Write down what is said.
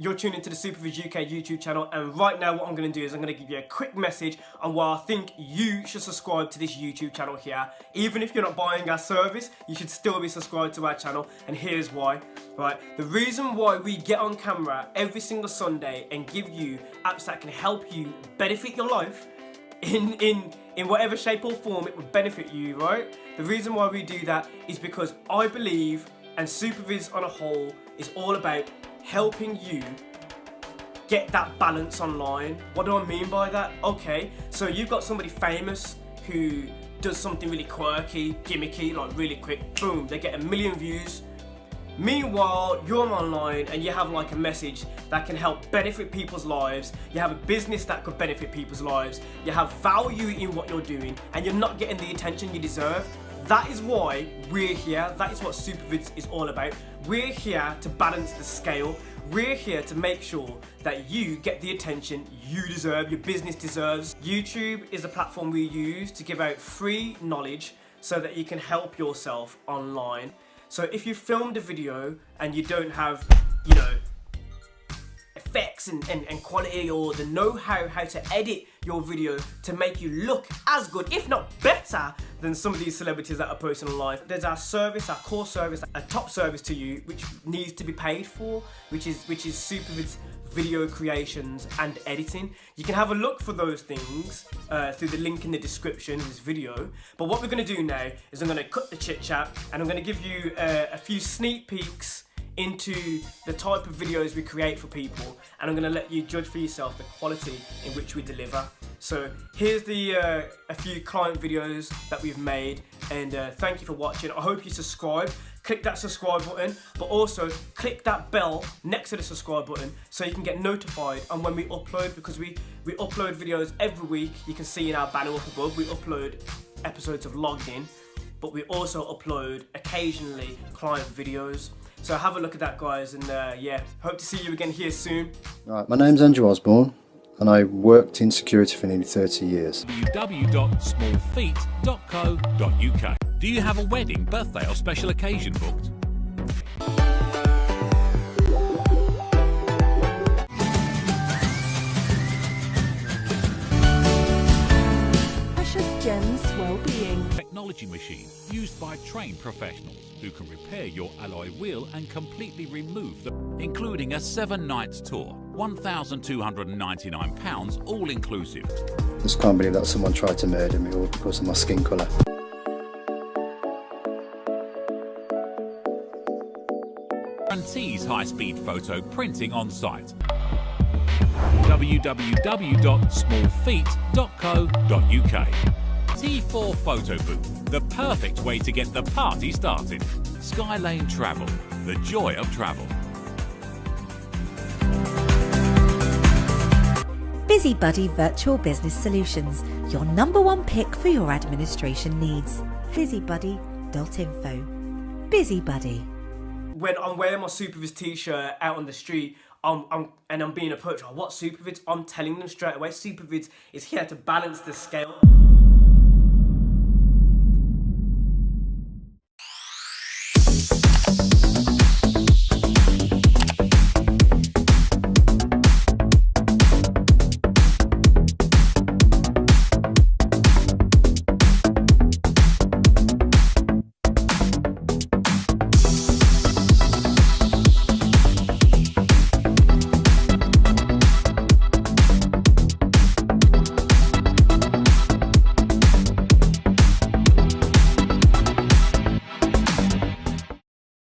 You're tuned into the Superviz UK YouTube channel, and right now what I'm going to do is I'm going to give you a quick message on why I think you should subscribe to this YouTube channel here. Even if you're not buying our service, you should still be subscribed to our channel, and here's why. Right, the reason why we get on camera every single Sunday and give you apps that can help you benefit your life in whatever shape or form it would benefit you, right? The reason why we do that is because I believe, and Superviz on a whole, is all about helping you get that balance online. What do I mean by that? Okay, so you've got somebody famous who does something really quirky, gimmicky, like really quick, boom, they get 1 million views. Meanwhile, you're online and you have like a message that can help benefit people's lives. You have a business that could benefit people's lives. You have value in what you're doing, and you're not getting the attention you deserve. That is why we're here. That is what Superviz is all about. We're here to balance the scale. We're here to make sure that you get the attention you deserve, your business deserves. YouTube is the platform we use to give out free knowledge so that you can help yourself online. So if you filmed a video and you don't have, you know, effects and quality, or the know-how how to edit your video to make you look as good, if not better, than some of these celebrities that are posting online, there's our service, our core service, a top service to you, which needs to be paid for, which is Superviz video creations and editing. You can have a look for those things through the link in the description of this video. But what we're going to do now is I'm going to cut the chit chat, and I'm going to give you a few sneak peeks into the type of videos we create for people, and I'm going to let you judge for yourself the quality in which we deliver. So here's a few client videos that we've made, and thank you for watching. I hope you subscribe. Click that subscribe button, but also click that bell next to the subscribe button so you can get notified on when we upload, because we upload videos every week. You can see in our banner up above, we upload episodes of Logged In, but we also upload occasionally client videos. So have a look at that, guys, and yeah, hope to see you again here soon. Right, my name's Andrew Osborne, and I worked in security for nearly 30 years. www.smallfeet.co.uk. Do you have a wedding, birthday or special occasion booked? Precious Gems Wellbeing. Technology machine used by trained professionals who can repair your alloy wheel and completely remove the, including a 7-night tour, £1,299 all inclusive. I just can't believe that someone tried to murder me all because of my skin colour. Guarantees high-speed photo printing on site. www.smallfeet.co.uk. T4 Photo Booth, the perfect way to get the party started. Skylane Travel, the joy of travel. BusyBuddy Virtual Business Solutions, your #1 pick for your administration needs. busybuddy.info. BusyBuddy. When I'm wearing my Superviz t-shirt out on the street, and I'm being approached, oh, what Superviz? I'm telling them straight away, Superviz is here to balance the scale.